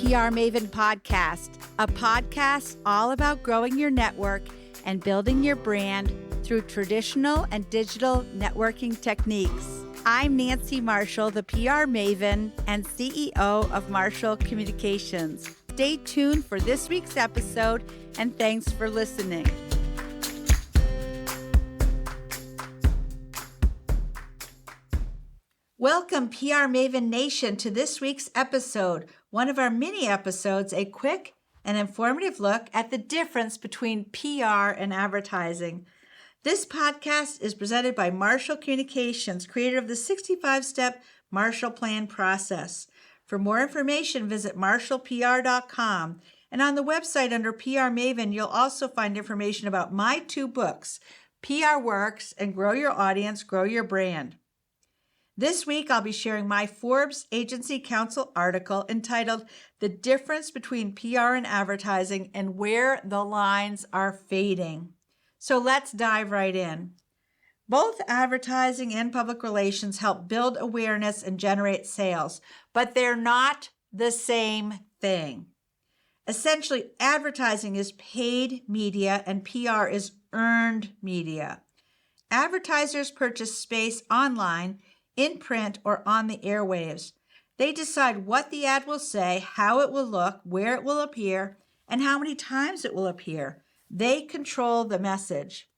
PR Maven Podcast, a podcast all about growing your network and building your brand through traditional and digital networking techniques. I'm Nancy Marshall, the PR Maven and CEO of Marshall Communications. Stay tuned for this week's episode, and thanks for listening. Welcome, PR Maven Nation, to this week's episode, one of our mini episodes, a quick and informative look at the difference between PR and advertising. This podcast is presented by Marshall Communications, creator of the 65-step Marshall Plan process. For more information, visit marshallpr.com. And on the website under PR Maven, you'll also find information about my two books, PR Works and Grow Your Audience, Grow Your Brand. This week, I'll be sharing my Forbes Agency Council article entitled The Difference Between PR and Advertising and Where the Lines Are Fading. So let's dive right in. Both advertising and public relations help build awareness and generate sales, but they're not the same thing. Essentially, advertising is paid media and PR is earned media. Advertisers purchase space online, in print, or on the airwaves. They decide what the ad will say, how it will look, where it will appear, and how many times it will appear. They control the message.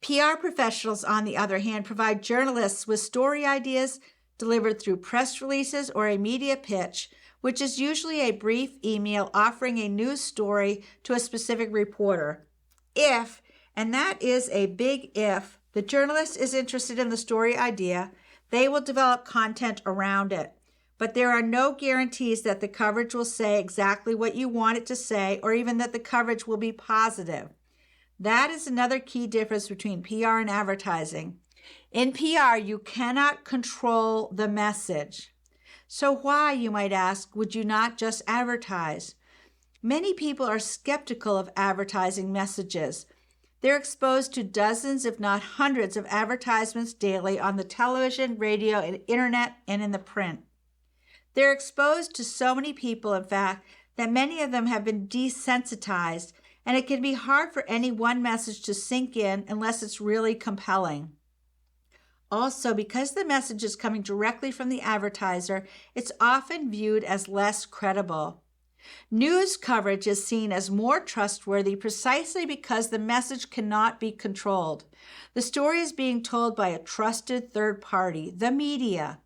PR professionals, on the other hand, provide journalists with story ideas delivered through press releases or a media pitch, which is usually a brief email offering a news story to a specific reporter. If, and that is a big if, the journalist is interested in the story idea, they will develop content around it. But there are no guarantees that the coverage will say exactly what you want it to say, or even that the coverage will be positive. That is another key difference between PR and advertising. In PR, you cannot control the message. So why, you might ask, would you not just advertise? Many people are skeptical of advertising messages. They're exposed to dozens, if not hundreds, of advertisements daily on the television, radio, and internet, and in the print. They're exposed to so many people, in fact, that many of them have been desensitized, and it can be hard for any one message to sink in unless it's really compelling. Also, because the message is coming directly from the advertiser, it's often viewed as less credible. News coverage is seen as more trustworthy precisely because the message cannot be controlled. The story is being told by a trusted third party, the media.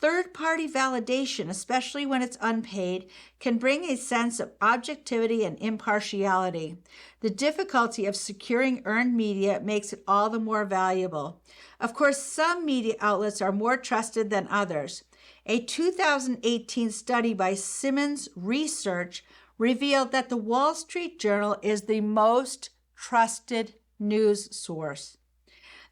Third-party validation, especially when it's unpaid, can bring a sense of objectivity and impartiality. The difficulty of securing earned media makes it all the more valuable. Of course, some media outlets are more trusted than others. A 2018 study by Simmons Research revealed that the Wall Street Journal is the most trusted news source.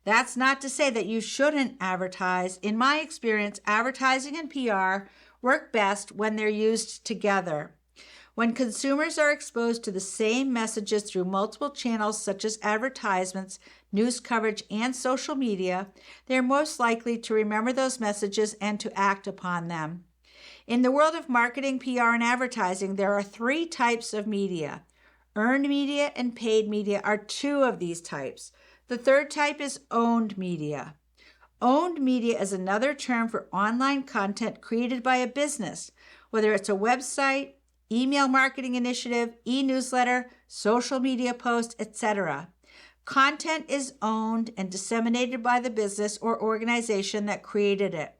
That's not to say that you shouldn't advertise. In my experience, advertising and PR work best when they're used together. When consumers are exposed to the same messages through multiple channels such as advertisements, news coverage, and social media, they're most likely to remember those messages and to act upon them. In the world of marketing, PR, and advertising, there are three types of media. Earned media and paid media are two of these types. The third type is owned media. Owned media is another term for online content created by a business, whether it's a website, email marketing initiative, e-newsletter, social media post, etc. Content is owned and disseminated by the business or organization that created it.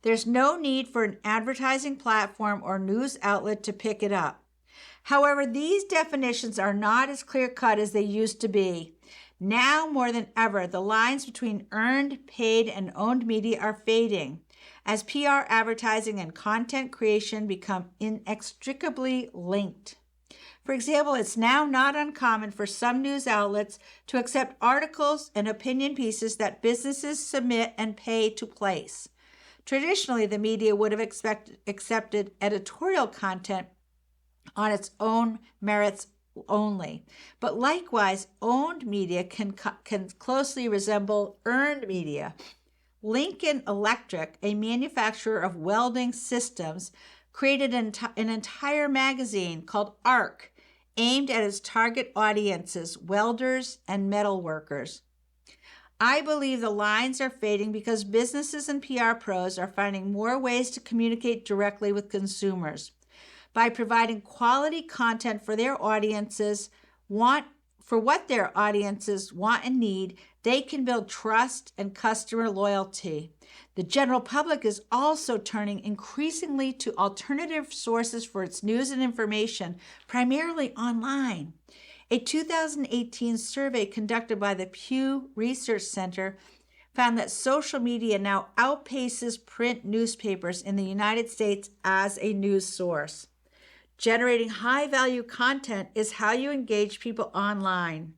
There's no need for an advertising platform or news outlet to pick it up. However, these definitions are not as clear-cut as they used to be. Now more than ever, the lines between earned, paid, and owned media are fading as PR advertising and content creation become inextricably linked. For example, it's now not uncommon for some news outlets to accept articles and opinion pieces that businesses submit and pay to place. Traditionally, the media would have accepted editorial content on its own merits only. But likewise, owned media can closely resemble earned media. Lincoln Electric, a manufacturer of welding systems, created an entire magazine called ARC, aimed at its target audiences, welders and metal workers. I believe the lines are fading because businesses and PR pros are finding more ways to communicate directly with consumers. By providing quality content for their audiences, what their audiences want and need, they can build trust and customer loyalty. The general public is also turning increasingly to alternative sources for its news and information, primarily online. A 2018 survey conducted by the Pew Research Center found that social media now outpaces print newspapers in the United States as a news source. Generating high-value content is how you engage people online.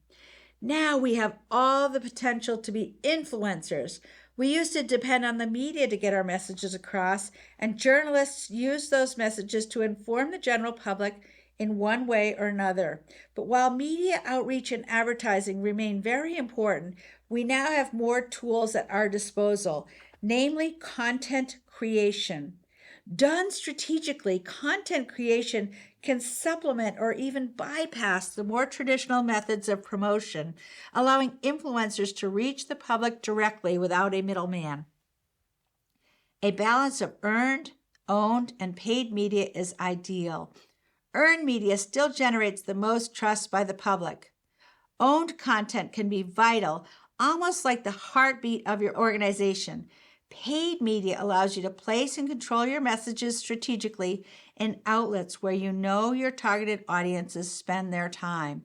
Now we have all the potential to be influencers. We used to depend on the media to get our messages across, and journalists use those messages to inform the general public in one way or another. But while media outreach and advertising remain very important, we now have more tools at our disposal, namely content creation. Done strategically, content creation can supplement or even bypass the more traditional methods of promotion, allowing influencers to reach the public directly without a middleman. A balance of earned, owned, and paid media is ideal. Earned media still generates the most trust by the public. Owned content can be vital, almost like the heartbeat of your organization. Paid media allows you to place and control your messages strategically in outlets where you know your targeted audiences spend their time.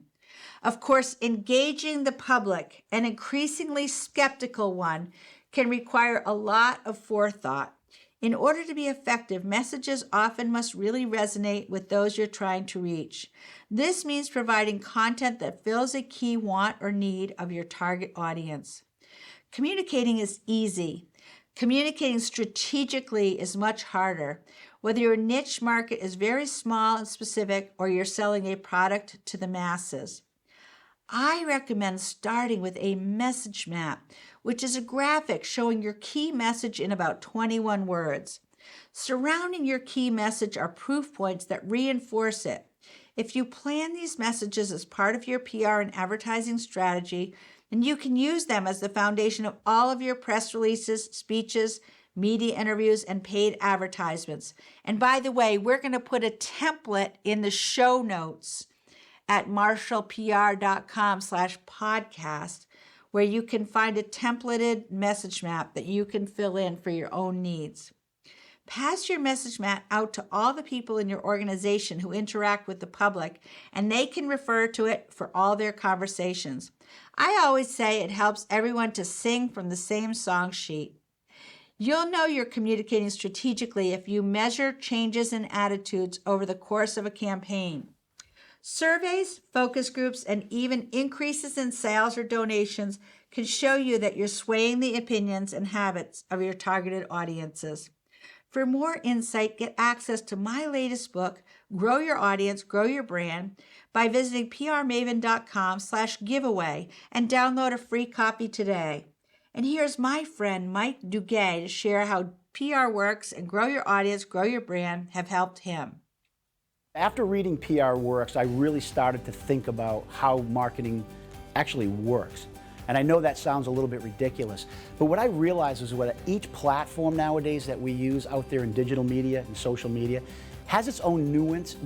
Of course, engaging the public, an increasingly skeptical one, can require a lot of forethought. In order to be effective, messages often must really resonate with those you're trying to reach. This means providing content that fills a key want or need of your target audience. Communicating is easy. Communicating strategically is much harder. Whether your niche market is very small and specific or you're selling a product to the masses. I recommend starting with a message map, which is a graphic showing your key message in about 21 words. Surrounding your key message are proof points that reinforce it. If you plan these messages as part of your PR and advertising strategy, then you can use them as the foundation of all of your press releases, speeches, media interviews, and paid advertisements. And by the way, we're going to put a template in the show notes at marshallpr.com/podcast, where you can find a templated message map that you can fill in for your own needs. Pass your message map out to all the people in your organization who interact with the public, and they can refer to it for all their conversations. I always say it helps everyone to sing from the same song sheet. You'll know you're communicating strategically if you measure changes in attitudes over the course of a campaign. Surveys, focus groups, and even increases in sales or donations can show you that you're swaying the opinions and habits of your targeted audiences. For more insight, get access to my latest book, Grow Your Audience, Grow Your Brand, by visiting prmaven.com/giveaway and download a free copy today. And here's my friend Mike Duguay to share how PR Works and Grow Your Audience, Grow Your Brand have helped him. After reading PR Works, I really started to think about how marketing actually works. And I know that sounds a little bit ridiculous, but what I realized is what each platform nowadays that we use out there in digital media and social media has its own nuance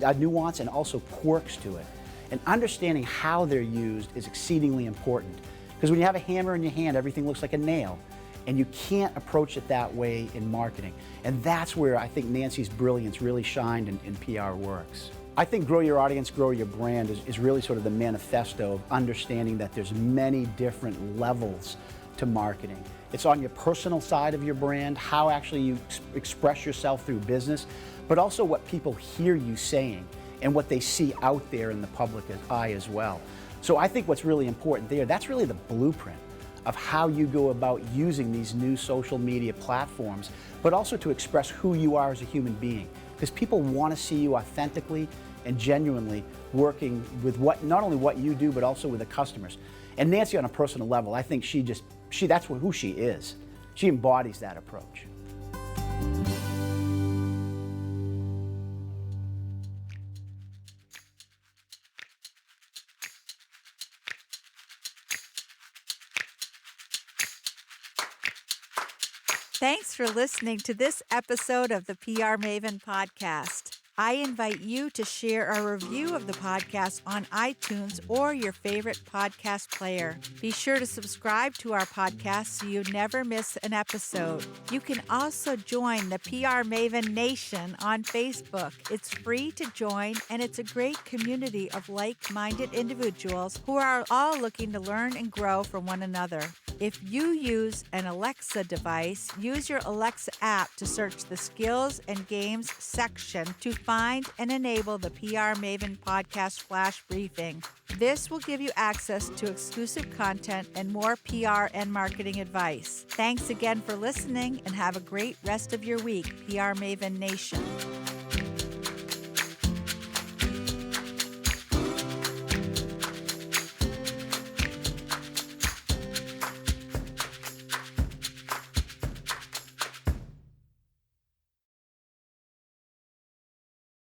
and also quirks to it. And understanding how they're used is exceedingly important. Because when you have a hammer in your hand, everything looks like a nail. And you can't approach it that way in marketing. And that's where I think Nancy's brilliance really shined in PR Works. I think Grow Your Audience, Grow Your Brand is really sort of the manifesto of understanding that there's many different levels to marketing. It's on your personal side of your brand, how actually you express yourself through business, but also what people hear you saying and what they see out there in the public eye as well. So I think what's really important there, that's really the blueprint of how you go about using these new social media platforms, but also to express who you are as a human being. Because people want to see you authentically and genuinely working with not only what you do, but also with the customers. And Nancy, on a personal level, I think that's who she is. She embodies that approach. Thanks for listening to this episode of the PR Maven podcast. I invite you to share a review of the podcast on iTunes or your favorite podcast player. Be sure to subscribe to our podcast so you never miss an episode. You can also join the PR Maven Nation on Facebook. It's free to join, and it's a great community of like-minded individuals who are all looking to learn and grow from one another. If you use an Alexa device, use your Alexa app to search the Skills and Games section to find and enable the PR Maven Podcast Flash Briefing. This will give you access to exclusive content and more PR and marketing advice. Thanks again for listening, and have a great rest of your week, PR Maven Nation.